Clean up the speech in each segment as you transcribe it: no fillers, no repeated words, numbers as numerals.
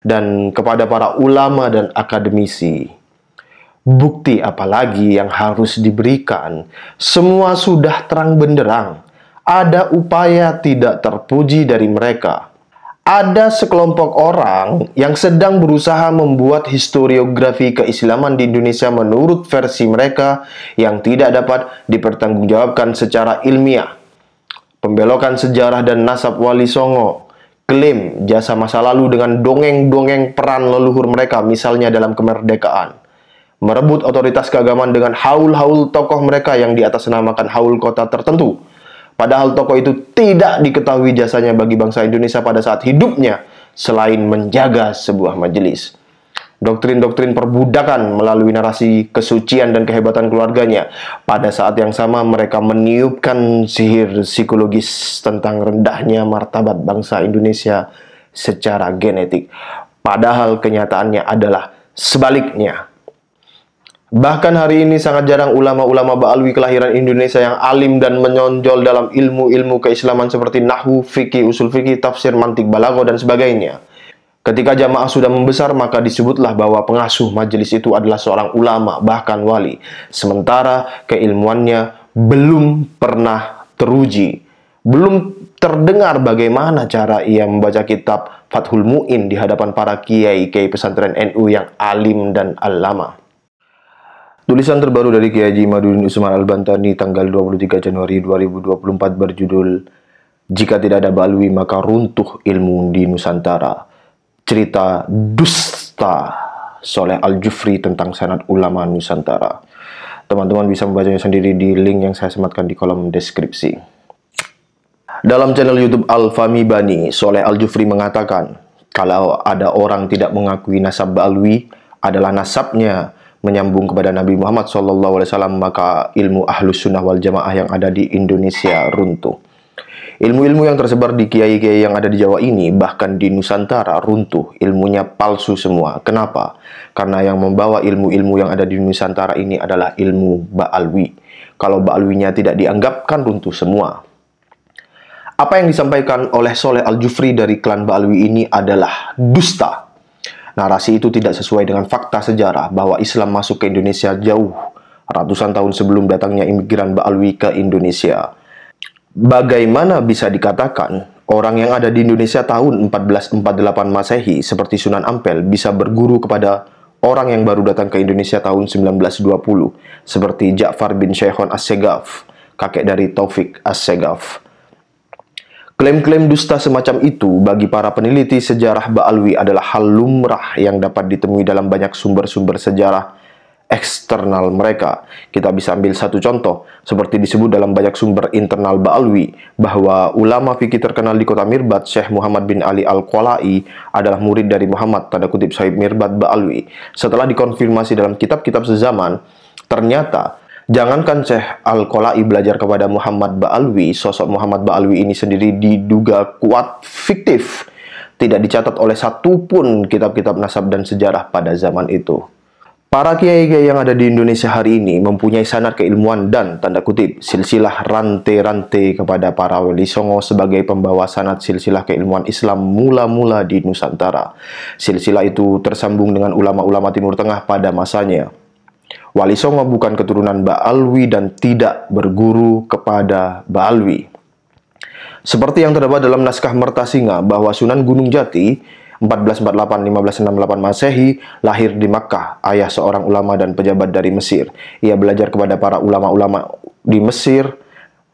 dan kepada para ulama dan akademisi. Bukti apalagi yang harus diberikan? Semua sudah terang benderang. Ada upaya tidak terpuji dari mereka. Ada sekelompok orang yang sedang berusaha membuat historiografi keislaman di Indonesia menurut versi mereka yang tidak dapat dipertanggungjawabkan secara ilmiah. Pembelokan sejarah dan nasab Wali Songo, klaim jasa masa lalu dengan dongeng-dongeng peran leluhur mereka, misalnya dalam kemerdekaan. Merebut otoritas keagamaan dengan haul-haul tokoh mereka yang diatasnamakan haul kota tertentu. Padahal tokoh itu tidak diketahui jasanya bagi bangsa Indonesia pada saat hidupnya, selain menjaga sebuah majelis. Doktrin-doktrin perbudakan melalui narasi kesucian dan kehebatan keluarganya. Pada saat yang sama mereka meniupkan sihir psikologis tentang rendahnya martabat bangsa Indonesia secara genetik. Padahal kenyataannya adalah sebaliknya. Bahkan hari ini sangat jarang ulama-ulama Ba'alwi kelahiran Indonesia yang alim dan menonjol dalam ilmu-ilmu keislaman seperti nahwu, fikih, usul fikih, tafsir, mantik, balaghah, dan sebagainya. Ketika jamaah sudah membesar, maka disebutlah bahwa pengasuh majelis itu adalah seorang ulama, bahkan wali. Sementara keilmuannya belum pernah teruji. Belum terdengar bagaimana cara ia membaca kitab Fathul Mu'in di hadapan para kiai-kiai pesantren NU yang alim dan alama. Tulisan terbaru dari Kiai Haji Imaduddin Usman Al-Bantani tanggal 23 Januari 2024 berjudul Jika Tidak Ada Ba'alwi Maka Runtuh Ilmu di Nusantara. Cerita dusta Soleh Al-Jufri tentang sanad ulama Nusantara. Teman-teman bisa membacanya sendiri di link yang saya sematkan di kolom deskripsi. Dalam channel YouTube Al-Fahmi Bani, Soleh Al-Jufri mengatakan, kalau ada orang tidak mengakui nasab Ba'alwi adalah nasabnya menyambung kepada Nabi Muhammad SAW, maka ilmu Ahlus Sunnah wal Jamaah yang ada di Indonesia runtuh. Ilmu-ilmu yang tersebar di kiai-kiai yang ada di Jawa ini, bahkan di Nusantara, runtuh. Ilmunya palsu semua. Kenapa? Karena yang membawa ilmu-ilmu yang ada di Nusantara ini adalah ilmu Ba'alwi. Kalau Ba'alwinya tidak dianggapkan, runtuh semua. Apa yang disampaikan oleh Soleh Al-Jufri dari klan Ba'alwi ini adalah dusta. Narasi itu tidak sesuai dengan fakta sejarah bahwa Islam masuk ke Indonesia jauh ratusan tahun sebelum datangnya imigran Ba'alwi ke Indonesia. Bagaimana bisa dikatakan orang yang ada di Indonesia tahun 1448 Masehi seperti Sunan Ampel bisa berguru kepada orang yang baru datang ke Indonesia tahun 1920 seperti Ja'far bin Syekhon As-Segaf, kakek dari Taufik As-Segaf. Klaim-klaim dusta semacam itu bagi para peneliti sejarah Ba'alwi adalah hal lumrah yang dapat ditemui dalam banyak sumber-sumber sejarah eksternal mereka. Kita bisa ambil satu contoh, seperti disebut dalam banyak sumber internal Ba'alwi, bahwa ulama fikih terkenal di kota Mirbat, Syekh Muhammad bin Ali Al-Qolai, adalah murid dari Muhammad, tanda kutip Sahib Mirbat Ba'alwi. Setelah dikonfirmasi dalam kitab-kitab sezaman, ternyata jangankan Syekh Al-Qolai belajar kepada Muhammad Ba'alwi, sosok Muhammad Ba'alwi ini sendiri diduga kuat fiktif. Tidak dicatat oleh satupun kitab-kitab nasab dan sejarah pada zaman itu. Para kiai-kiai yang ada di Indonesia hari ini mempunyai sanad keilmuan dan, tanda kutip, silsilah rantai-rantai kepada para wali songo sebagai pembawa sanad silsilah keilmuan Islam mula-mula di Nusantara. Silsilah itu tersambung dengan ulama-ulama Timur Tengah pada masanya. Wali Songo bukan keturunan Ba'alwi dan tidak berguru kepada Ba'alwi. Seperti yang terdapat dalam naskah Mertasinga bahwa Sunan Gunung Jati 1448-1568 Masehi lahir di Makkah, ayah seorang ulama dan pejabat dari Mesir. Ia belajar kepada para ulama-ulama di Mesir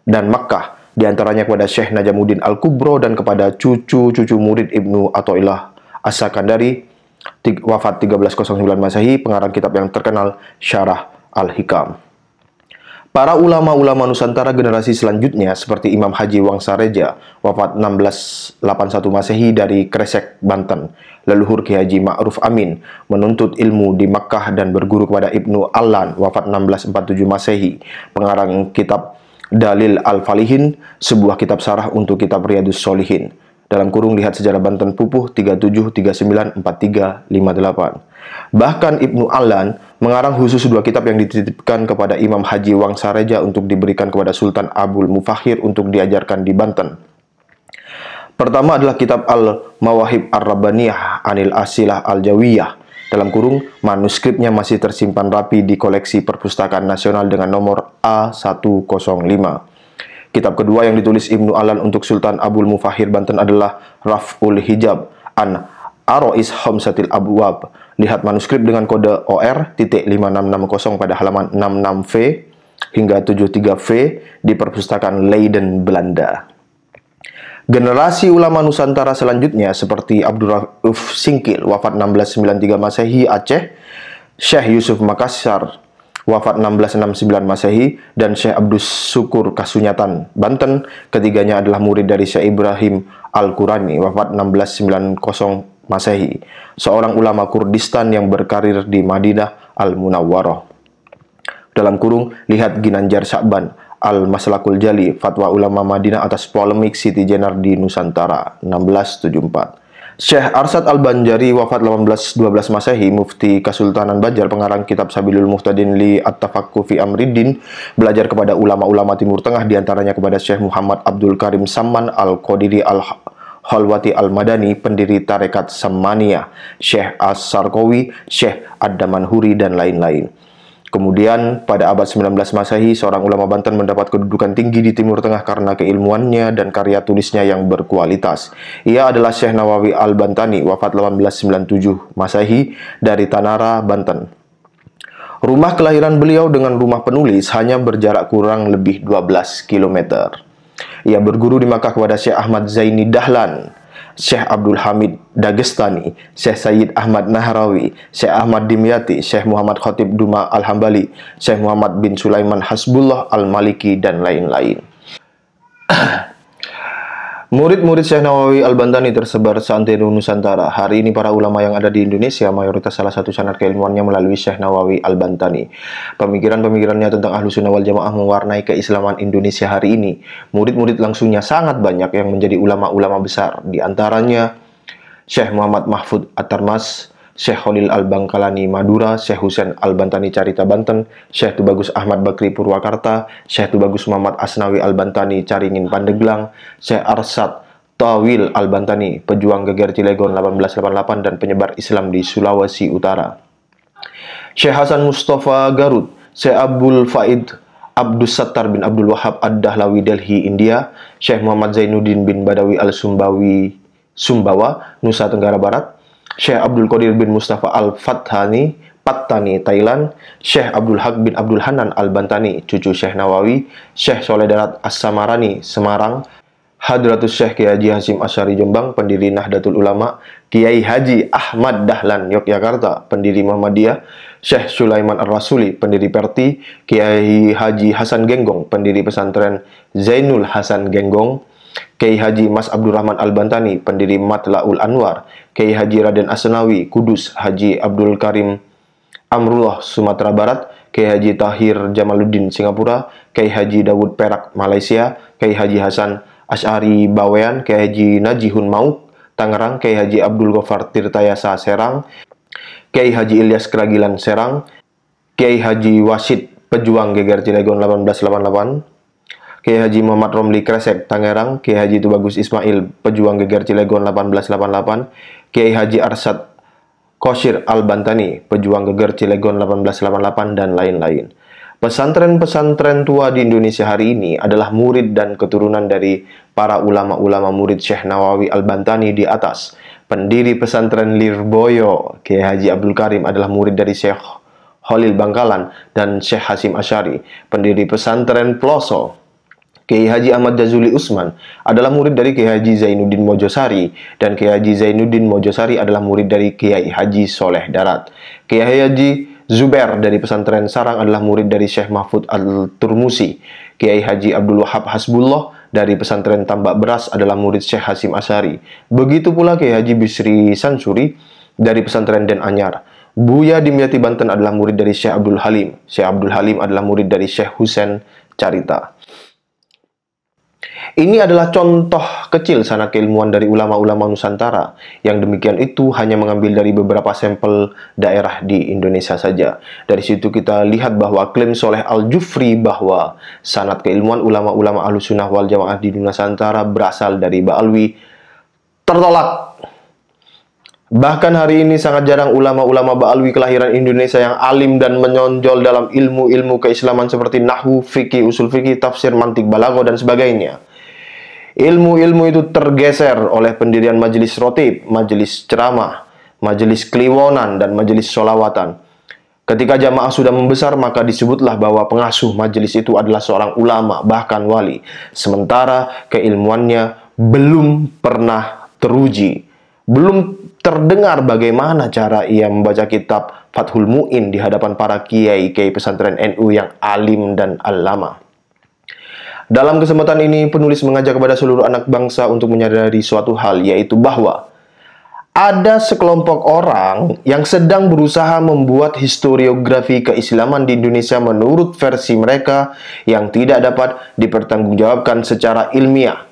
dan Makkah, diantaranya kepada Syekh Najamuddin Al-Kubro dan kepada cucu-cucu murid Ibnu Athaillah As-Sakandari, wafat 1309 Masehi, pengarang kitab yang terkenal Syarah Al-Hikam. Para ulama-ulama Nusantara generasi selanjutnya seperti Imam Haji Wangsareja, wafat 1681 Masehi dari Kresek, Banten. Leluhur Ki Haji Ma'ruf Amin menuntut ilmu di Makkah dan berguru kepada Ibnu Allan, wafat 1647 Masehi, pengarang kitab Dalil Al-Falihin, sebuah kitab sarah untuk kitab Riyadus Solihin. Dalam kurung lihat sejarah Banten Pupuh 37, 39, 43, 58. Bahkan Ibnu Allan mengarang khusus dua kitab yang dititipkan kepada Imam Haji Wangsareja untuk diberikan kepada Sultan Abul Mufakhir untuk diajarkan di Banten. Pertama adalah kitab Al-Mawahib Ar-Rabbaniyah Anil Asilah Al-Jawiyah, dalam kurung manuskripnya masih tersimpan rapi di koleksi Perpustakaan Nasional dengan nomor A105. Kitab kedua yang ditulis Ibnu Alan untuk Sultan Abul Mufahhir Banten adalah Raf'ul Hijab an Arois Khamsatil Abwab. Lihat manuskrip dengan kode OR.5660 pada halaman 66V hingga 73V di Perpustakaan Leiden, Belanda. Generasi ulama Nusantara selanjutnya seperti Abdurrauf Singkil, wafat 1693 Masehi, Aceh, Syekh Yusuf Makassar, wafat 1669 Masehi, dan Syekh Abdus Syukur Kasunyatan, Banten. Ketiganya adalah murid dari Syekh Ibrahim Al-Qurani, wafat 1690 Masehi, seorang ulama Kurdistan yang berkarir di Madinah Al-Munawwarah. Dalam kurung, lihat Ginanjar Sya'ban, Al-Maslakul Jali, Fatwa Ulama Madinah atas polemik Siti Jenar di Nusantara, 1674. Syekh Arsad Al-Banjari, wafat 1812 Masehi, Mufti Kesultanan Banjar, pengarang kitab Sabilul Muhtadin li At-Tafaqquh fi Amriddin, belajar kepada ulama-ulama Timur Tengah, diantaranya kepada Syekh Muhammad Abdul Karim Samman Al-Qadiri Al-Khalwati Al-Madani, pendiri Tarekat Sammaniyah, Syekh As-Sarqawi, Syekh Ad-Damanhuri, dan lain-lain. Kemudian, pada abad 19 Masehi, seorang ulama Banten mendapat kedudukan tinggi di Timur Tengah karena keilmuannya dan karya tulisnya yang berkualitas. Ia adalah Syekh Nawawi Al-Bantani, wafat 1897 Masehi, dari Tanara, Banten. Rumah kelahiran beliau dengan rumah penulis hanya berjarak kurang lebih 12 km. Ia berguru di Makkah kepada Syekh Ahmad Zaini Dahlan, Syekh Abdul Hamid Dagestani, Syekh Sayyid Ahmad Nahrawi, Syekh Ahmad Dimyati, Syekh Muhammad Khatib Duma Al-Hambali, Syekh Muhammad bin Sulaiman Hasbullah Al-Maliki, dan lain-lain. Murid-murid Syekh Nawawi Al-Bantani tersebar seantero Nusantara. Hari ini para ulama yang ada di Indonesia mayoritas salah satu sanad keilmuannya melalui Syekh Nawawi Al-Bantani. Pemikiran-pemikirannya tentang Ahlussunnah wal Jamaah mewarnai keislaman Indonesia hari ini. Murid-murid langsungnya sangat banyak yang menjadi ulama-ulama besar. Di antaranya Syekh Muhammad Mahfud At-Tarmas, Syekh Khalil Al-Bangkalani Madura, Syekh Husain Al-Bantani Carita Banten, Syekh Tubagus Ahmad Bakri Purwakarta, Syekh Tubagus Muhammad Asnawi Al-Bantani Caringin Pandeglang, Syekh Arsad Tawil Al-Bantani, pejuang geger Cilegon 1888 dan penyebar Islam di Sulawesi Utara, Syekh Hasan Mustafa Garut, Syekh Abdul Faid Abdus Sattar bin Abdul Wahab Ad-Dahlawi Delhi, India, Syekh Muhammad Zainuddin bin Badawi Al-Sumbawi Sumbawa, Nusa Tenggara Barat, Syekh Abdul Qadir bin Mustafa Al-Fathani, Pattani, Thailand, Syekh Abdul Haq bin Abdul Hanan Al-Bantani, cucu Syekh Nawawi, Syekh Soleh Darat As-Samarani, Semarang, Hadratus Syekh Kiai Haji Hasyim Asy'ari Jombang, pendiri Nahdlatul Ulama, Kiai Haji Ahmad Dahlan Yogyakarta, pendiri Muhammadiyah, Syekh Sulaiman Ar-Rasuli, pendiri Perti, Kiai Haji Hasan Genggong, pendiri pesantren Zainul Hasan Genggong, Kiai Haji Mas Abdurrahman Al-Bantani, pendiri Matlaul Anwar, Kiai Haji Raden Asnawi, Kudus, Haji Abdul Karim Amrullah, Sumatera Barat, Kiai Haji Tahir Jamaluddin, Singapura, Kiai Haji Dawud Perak, Malaysia, Kiai Haji Hasan Asy'ari Bawean, Kiai Haji Najihun Mauk, Tangerang, Kiai Haji Abdul Ghaffar Tirtayasa, Serang, Kiai Haji Ilyas Keragilan, Serang, Kiai Haji Wasid, pejuang geger Cilegon 1888, Kiai Haji Muhammad Romli Kresek, Tangerang, Kiai Haji Tubagus Ismail, pejuang geger Cilegon 1888, Kiai Haji Arsad Qashir Al-Bantani, pejuang geger Cilegon 1888, dan lain-lain. Pesantren-pesantren tua di Indonesia hari ini adalah murid dan keturunan dari para ulama-ulama murid Syekh Nawawi Al-Bantani di atas. Pendiri pesantren Lirboyo, Kiai Haji Abdul Karim, adalah murid dari Syekh Khalil Bangkalan dan Syekh Hasyim Asy'ari. Pendiri pesantren Ploso, Kiai Haji Ahmad Jazuli Usman, adalah murid dari Kiai Haji Zainuddin Mojosari, dan Kiai Haji Zainuddin Mojosari adalah murid dari Kiai Haji Soleh Darat. Kiai Haji Zubair dari pesantren Sarang adalah murid dari Syekh Mahfud Al-Turmusi. Kiai Haji Abdul Wahab Hasbullah dari pesantren Tambak Beras adalah murid Syekh Hasyim Asy'ari. Begitu pula Kiai Haji Bisri Sansuri dari pesantren Den Anyar. Buya Dimyati Banten adalah murid dari Syekh Abdul Halim. Syekh Abdul Halim adalah murid dari Syekh Husain Carita. Ini adalah contoh kecil sanad keilmuan dari ulama-ulama Nusantara. Yang demikian itu hanya mengambil dari beberapa sampel daerah di Indonesia saja. Dari situ kita lihat bahwa klaim Soleh Al-Jufri bahwa sanad keilmuan ulama-ulama Ahlussunnah wal Jamaah di Nusantara berasal dari Ba'alwi tertolak. Bahkan hari ini sangat jarang ulama-ulama Ba'alwi kelahiran Indonesia yang alim dan menonjol dalam ilmu-ilmu keislaman seperti nahwu, fikih, usul fikih, tafsir, mantik, balaghah, dan sebagainya. Ilmu-ilmu itu tergeser oleh pendirian majelis rotib, majelis ceramah, majelis kliwonan, dan majelis sholawatan. Ketika jamaah sudah membesar, maka disebutlah bahwa pengasuh majelis itu adalah seorang ulama, bahkan wali. Sementara keilmuannya belum pernah teruji. Belum terdengar bagaimana cara ia membaca kitab Fathul Mu'in di hadapan para kiai-kiai pesantren NU yang alim dan alama. Dalam kesempatan ini, penulis mengajak kepada seluruh anak bangsa untuk menyadari suatu hal, yaitu bahwa ada sekelompok orang yang sedang berusaha membuat historiografi keislaman di Indonesia menurut versi mereka yang tidak dapat dipertanggungjawabkan secara ilmiah.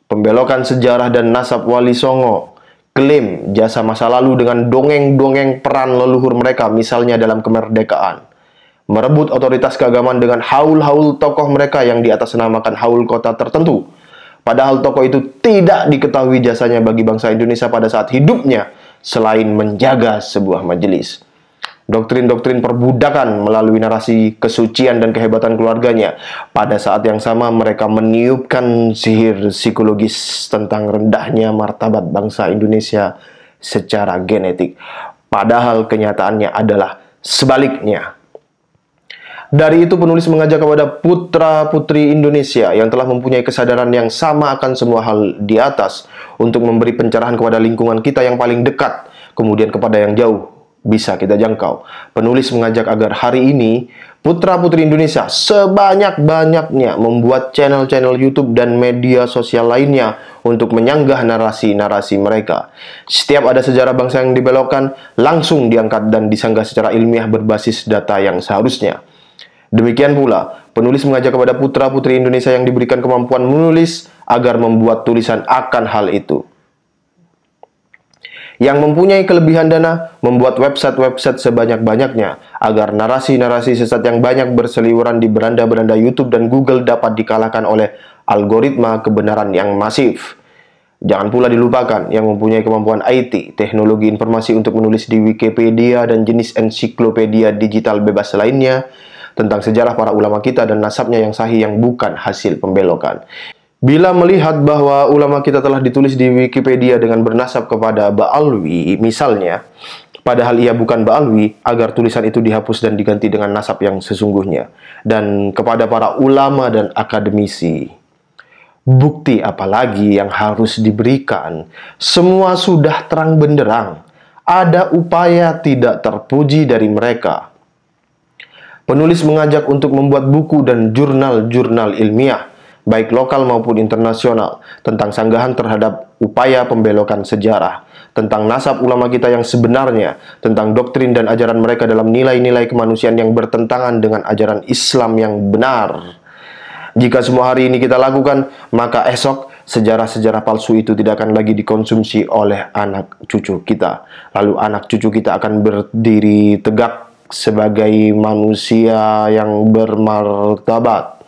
Pembelokan sejarah dan nasab Wali Songo, klaim jasa masa lalu dengan dongeng-dongeng peran leluhur mereka, misalnya dalam kemerdekaan. Merebut otoritas keagamaan dengan haul-haul tokoh mereka yang diatasnamakan haul kota tertentu. Padahal tokoh itu tidak diketahui jasanya bagi bangsa Indonesia pada saat hidupnya, selain menjaga sebuah majelis. Doktrin-doktrin perbudakan melalui narasi kesucian dan kehebatan keluarganya. Pada saat yang sama mereka meniupkan sihir psikologis tentang rendahnya martabat bangsa Indonesia secara genetik. Padahal kenyataannya adalah sebaliknya. Dari itu penulis mengajak kepada putra-putri Indonesia yang telah mempunyai kesadaran yang sama akan semua hal di atas untuk memberi pencerahan kepada lingkungan kita yang paling dekat, kemudian kepada yang jauh bisa kita jangkau. Penulis mengajak agar hari ini putra-putri Indonesia sebanyak-banyaknya membuat channel-channel YouTube dan media sosial lainnya untuk menyanggah narasi-narasi mereka. Setiap ada sejarah bangsa yang dibelokkan, langsung diangkat dan disanggah secara ilmiah berbasis data yang seharusnya. Demikian pula, penulis mengajak kepada putra-putri Indonesia yang diberikan kemampuan menulis agar membuat tulisan akan hal itu. Yang mempunyai kelebihan dana, membuat website-website sebanyak-banyaknya agar narasi-narasi sesat yang banyak berseliweran di beranda-beranda YouTube dan Google dapat dikalahkan oleh algoritma kebenaran yang masif. Jangan pula dilupakan yang mempunyai kemampuan IT, teknologi informasi untuk menulis di Wikipedia dan jenis ensiklopedia digital bebas lainnya tentang sejarah para ulama kita dan nasabnya yang sahih yang bukan hasil pembelokan. Bila melihat bahwa ulama kita telah ditulis di Wikipedia dengan bernasab kepada Ba'alwi, misalnya, padahal ia bukan Ba'alwi, agar tulisan itu dihapus dan diganti dengan nasab yang sesungguhnya. Dan kepada para ulama dan akademisi, bukti apalagi yang harus diberikan? Semua sudah terang benderang. Ada upaya tidak terpuji dari mereka. Penulis mengajak untuk membuat buku dan jurnal-jurnal ilmiah, baik lokal maupun internasional, tentang sanggahan terhadap upaya pembelokan sejarah, tentang nasab ulama kita yang sebenarnya, tentang doktrin dan ajaran mereka dalam nilai-nilai kemanusiaan yang bertentangan dengan ajaran Islam yang benar. Jika semua hari ini kita lakukan, maka esok sejarah-sejarah palsu itu tidak akan lagi dikonsumsi oleh anak cucu kita. Lalu anak cucu kita akan berdiri tegak sebagai manusia yang bermartabat.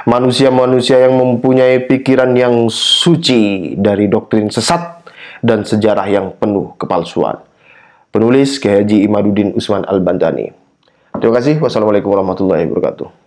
Manusia-manusia yang mempunyai pikiran yang suci dari doktrin sesat dan sejarah yang penuh kepalsuan. Penulis Kiai Haji Imaduddin Usman Al-Bantani. Terima kasih. Wassalamualaikum warahmatullahi wabarakatuh.